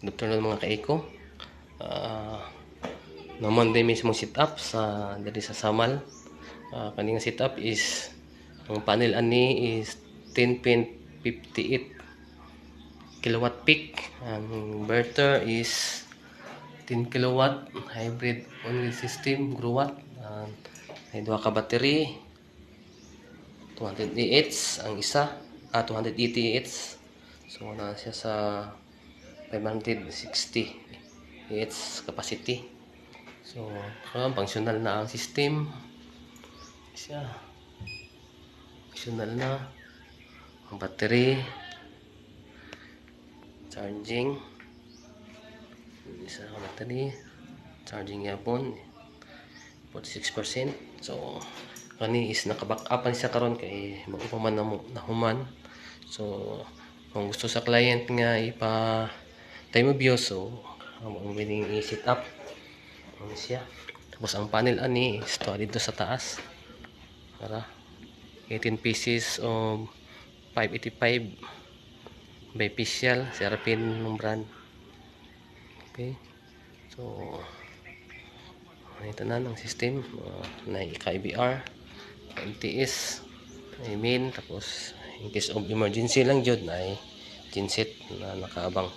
Doktor na mga kaiko. Naman din mismo sit up sa dali sa Samal. Kaning sit up is ang panel ani is 10.58 kilowatt peak. Ang inverter is 10 kilowatt hybrid on-grid system growatt. May duha ka battery 200 Ah ang isa 280 Ah. So na siya sa 560 Ah capacity. So functional na ang system siya. Functional na ang battery, charging isa ka battery, charging yapon 46%. So kani is naka-back up siya karon kay maupaman na human. So kung gusto sa client nga ipa time of use, so ang willing i-set up ano siya. Tapos ang panel ani is dito sa taas para 18 pieces of 585 by Pixial Serapin ng brand. Okay, so ito na ang system. Na IBR, MTS, I mean, tapos in case of emergency lang jud na genset na nakaabang.